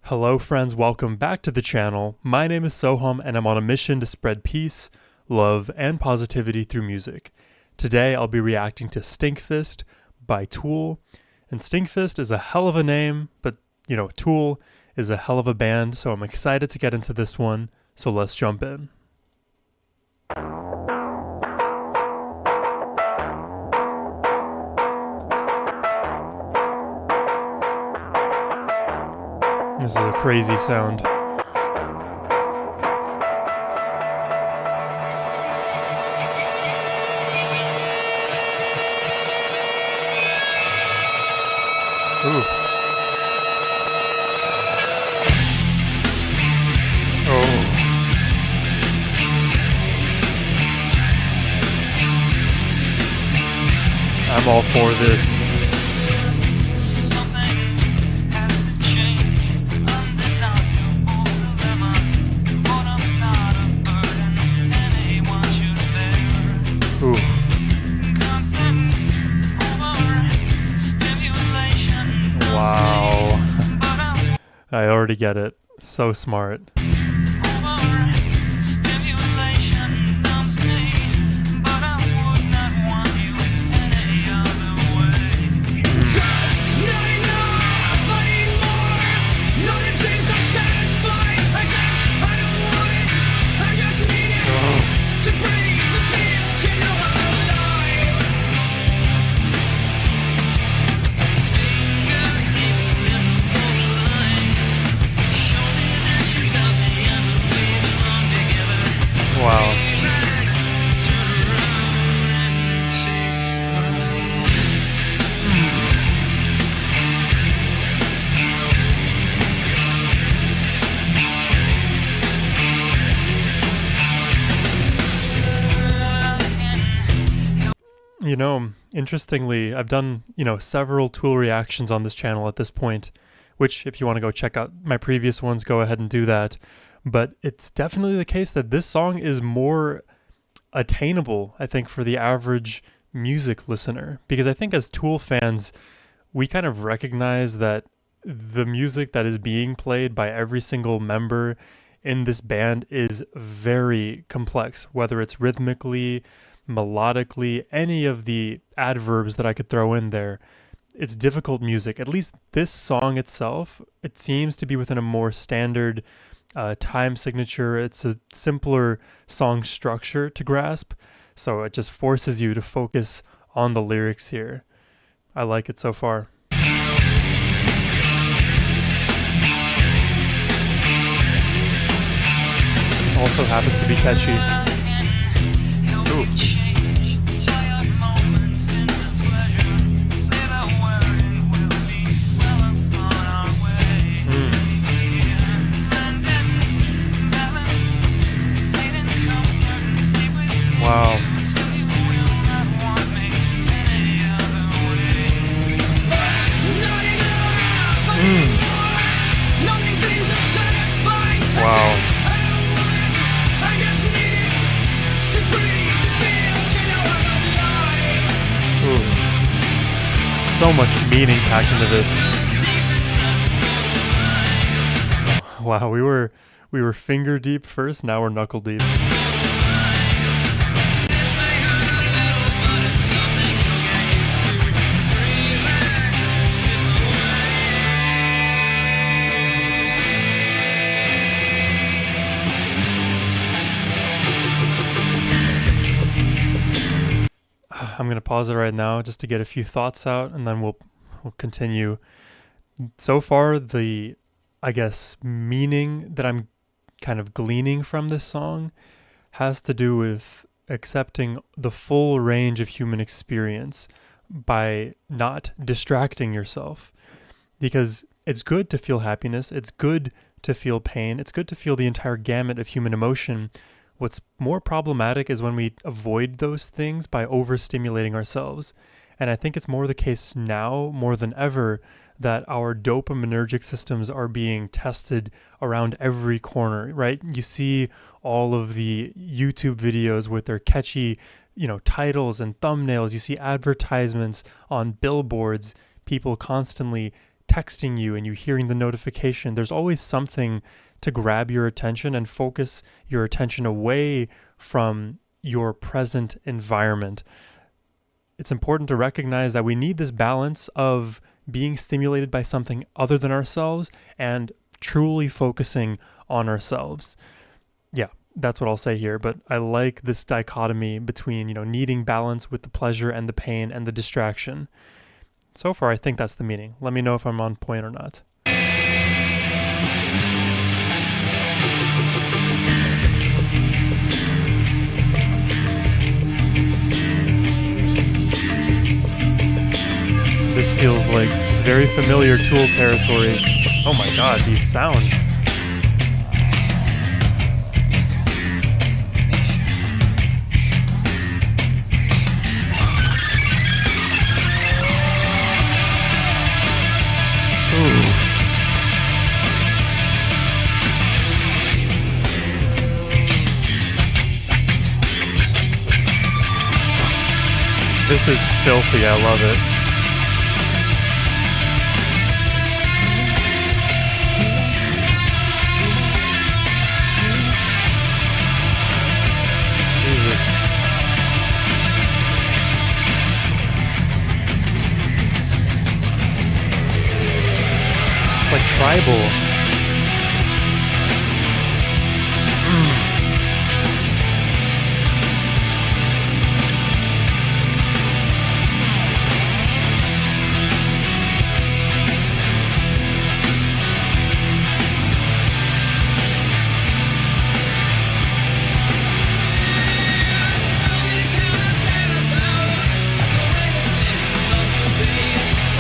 Hello friends, welcome back to the channel. My name is Sohum and I'm on a mission to spread peace, love, and positivity through music. Today I'll be reacting to Stinkfist by Tool. And Stinkfist is a hell of a name, but Tool is a hell of a band, so I'm excited to get into this one, so let's jump in. This is a crazy sound. Ooh. Oh. I'm all for this. Ooh. Wow. I already get it. So smart. Wow. Interestingly, I've done, several Tool reactions on this channel at this point, which if you want to go check out my previous ones, go ahead and do that. But it's definitely the case that this song is more attainable, I think, for the average music listener. Because I think as Tool fans, we kind of recognize that the music that is being played by every single member in this band is very complex, whether it's rhythmically, melodically, any of the adverbs that I could throw in there. It's difficult music. At least this song itself, it seems to be within a more standard time signature. It's a simpler song structure to grasp, so it just forces you to focus on the lyrics here. I like it so far. Also happens to be catchy. Ooh. Wow. Wow. Ooh. So much meaning packed into this. Wow, we were finger deep first, now we're knuckle deep. I'm going to pause it right now just to get a few thoughts out, and then we'll continue. So far, the, meaning that I'm kind of gleaning from this song has to do with accepting the full range of human experience by not distracting yourself. Because it's good to feel happiness, it's good to feel pain, it's good to feel the entire gamut of human emotion. What's more problematic is when we avoid those things by overstimulating ourselves. And I think it's more the case now, more than ever, that our dopaminergic systems are being tested around every corner, right? You see all of the YouTube videos with their catchy, titles and thumbnails. You see advertisements on billboards, people constantly texting you and you hearing the notification, there's always something to grab your attention and focus your attention away from your present environment. It's important to recognize that we need this balance of being stimulated by something other than ourselves and truly focusing on ourselves. Yeah, that's what I'll say here, but I like this dichotomy between, needing balance with the pleasure and the pain and the distraction. So far, I think that's the meaning. Let me know if I'm on point or not. This feels like very familiar Tool territory. Oh my god, these sounds. Ooh. This is filthy, I love it. It's like tribal.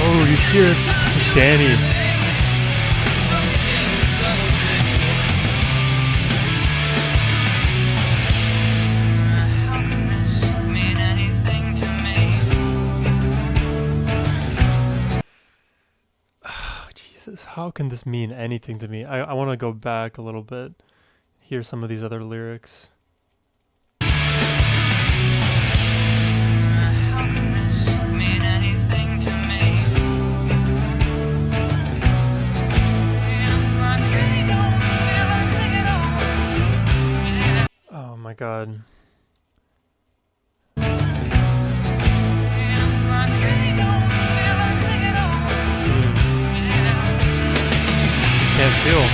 Oh, you hear Danny. How can this mean anything to me? I want to go back a little bit, hear some of these other lyrics. Oh my god. Can't feel.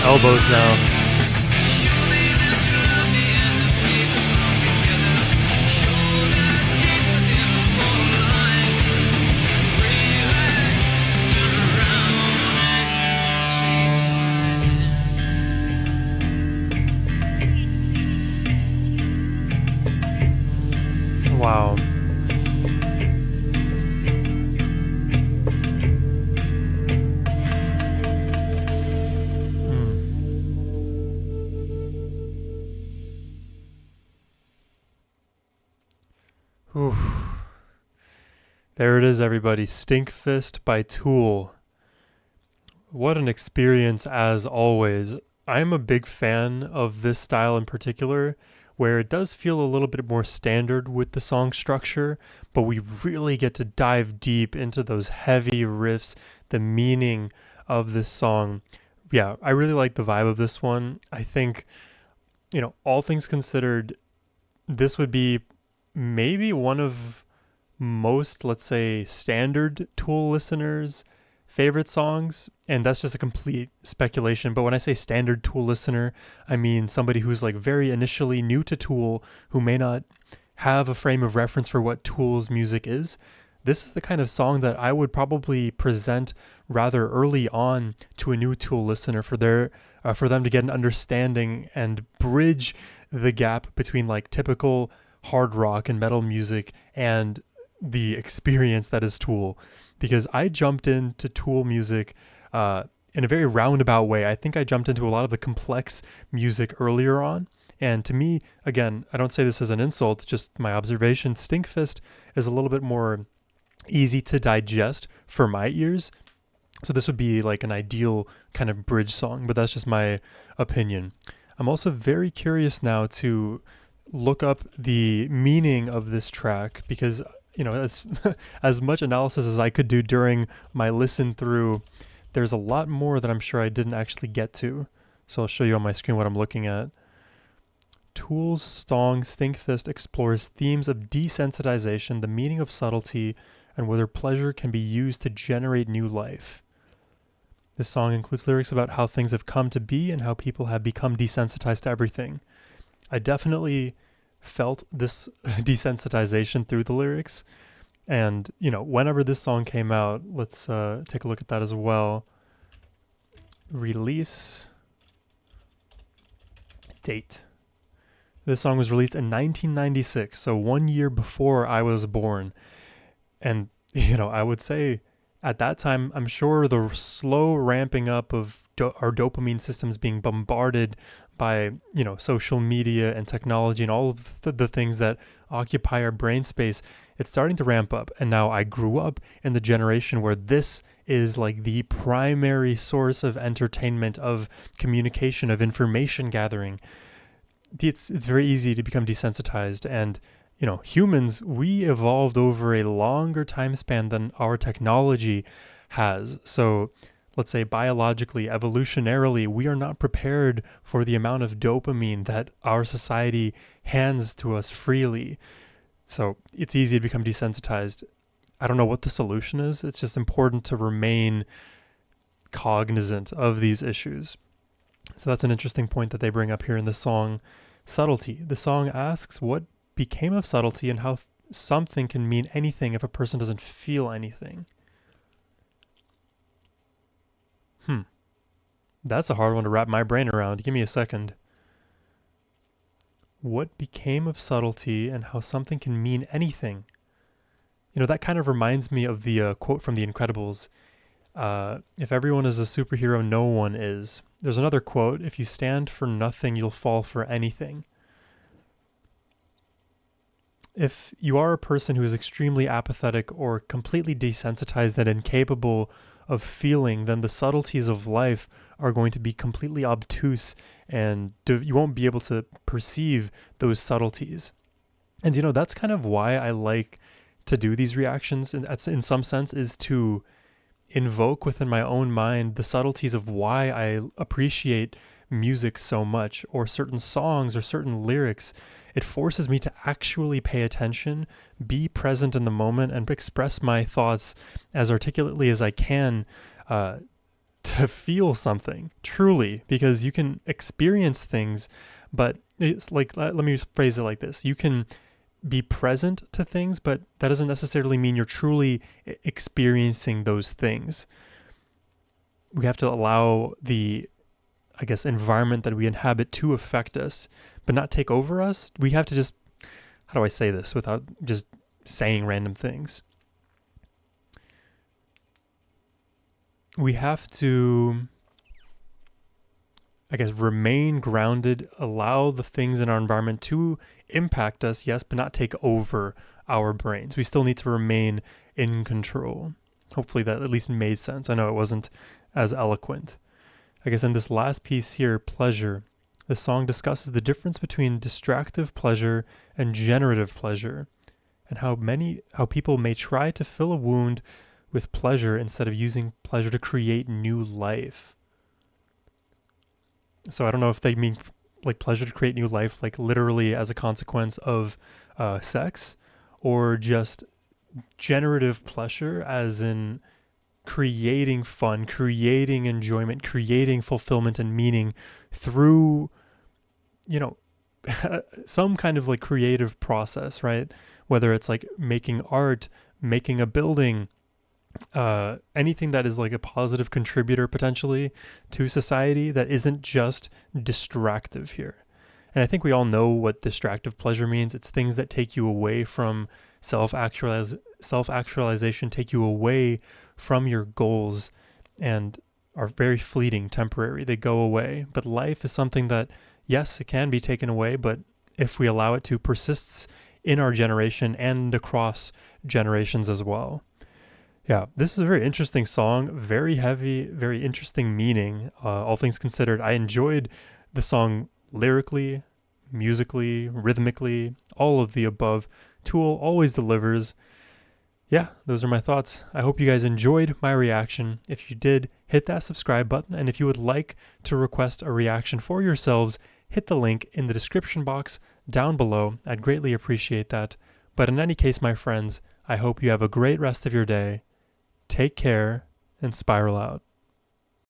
Elbows now. Wow. Oof. There it is, everybody. Stinkfist by Tool. What an experience as always. I'm a big fan of this style in particular, where it does feel a little bit more standard with the song structure, but we really get to dive deep into those heavy riffs, the meaning of this song. Yeah, I really like the vibe of this one. I think, all things considered, this would be maybe one of most, let's say, standard Tool listeners' favorite songs, and that's just a complete speculation. But when I say standard Tool listener, I mean somebody who's like very initially new to Tool, who may not have a frame of reference for what Tool's music is. This is the kind of song that I would probably present rather early on to a new Tool listener for them to get an understanding and bridge the gap between like typical hard rock and metal music and the experience that is Tool. Because I jumped into Tool music in a very roundabout way. I think I jumped into a lot of the complex music earlier on. And to me, again, I don't say this as an insult, just my observation, Stinkfist is a little bit more easy to digest for my ears. So this would be like an ideal kind of bridge song, but that's just my opinion. I'm also very curious now to look up the meaning of this track because, as as much analysis as I could do during my listen through, there's a lot more that I'm sure I didn't actually get to. So I'll show you on my screen what I'm looking at. Tool's song Stinkfist explores themes of desensitization, the meaning of subtlety, and whether pleasure can be used to generate new life. This song includes lyrics about how things have come to be and how people have become desensitized to everything. I definitely felt this desensitization through the lyrics. And, whenever this song came out, let's take a look at that as well. Release date. This song was released in 1996, so 1 year before I was born. And, I would say at that time, I'm sure the slow ramping up of our dopamine systems being bombarded by, social media and technology and all of the things that occupy our brain space, it's starting to ramp up. And now I grew up in the generation where this is like the primary source of entertainment, of communication, of information gathering. It's very easy to become desensitized, and humans, we evolved over a longer time span than our technology has. So let's say biologically, evolutionarily, we are not prepared for the amount of dopamine that our society hands to us freely. So it's easy to become desensitized. I don't know what the solution is. It's just important to remain cognizant of these issues. So that's an interesting point that they bring up here in the song. Subtlety. The song asks what became of subtlety and how something can mean anything if a person doesn't feel anything. That's a hard one to wrap my brain around. Give me a second. What became of subtlety and how something can mean anything? That kind of reminds me of the quote from The Incredibles. If everyone is a superhero, no one is. There's another quote, if you stand for nothing, you'll fall for anything. If you are a person who is extremely apathetic or completely desensitized and incapable of feeling, then the subtleties of life are going to be completely obtuse, and you won't be able to perceive those subtleties. And that's kind of why I like to do these reactions, and that's in some sense is to invoke within my own mind the subtleties of why I appreciate music so much, or certain songs or certain lyrics. It forces me to actually pay attention, be present in the moment, and express my thoughts as articulately as I can, to feel something truly, because you can experience things, but it's like, let me phrase it like this. You can be present to things, but that doesn't necessarily mean you're truly experiencing those things. We have to allow the, environment that we inhabit to affect us, but not take over us. We have to just, how do I say this without just saying random things? We have to, remain grounded, allow the things in our environment to impact us, yes, but not take over our brains. We still need to remain in control. Hopefully that at least made sense. I know it wasn't as eloquent. In this last piece here, pleasure, the song discusses the difference between distractive pleasure and generative pleasure, and how people may try to fill a wound with pleasure instead of using pleasure to create new life. So I don't know if they mean like pleasure to create new life, like literally as a consequence of sex, or just generative pleasure as in creating fun, creating enjoyment, creating fulfillment and meaning through, some kind of like creative process, right? Whether it's like making art, making a building, anything that is like a positive contributor potentially to society that isn't just distractive here. And I think we all know what distractive pleasure means. It's things that take you away from self-actualization, take you away from your goals, and are very fleeting, temporary. They go away. But life is something that, yes, it can be taken away, but if we allow it to, persists in our generation and across generations as well. Yeah, this is a very interesting song, very heavy, very interesting meaning. All things considered, I enjoyed the song lyrically, musically, rhythmically, all of the above. Tool always delivers. Yeah, those are my thoughts. I hope you guys enjoyed my reaction. If you did, hit that subscribe button. And if you would like to request a reaction for yourselves, hit the link in the description box down below. I'd greatly appreciate that. But in any case, my friends, I hope you have a great rest of your day. Take care and spiral out.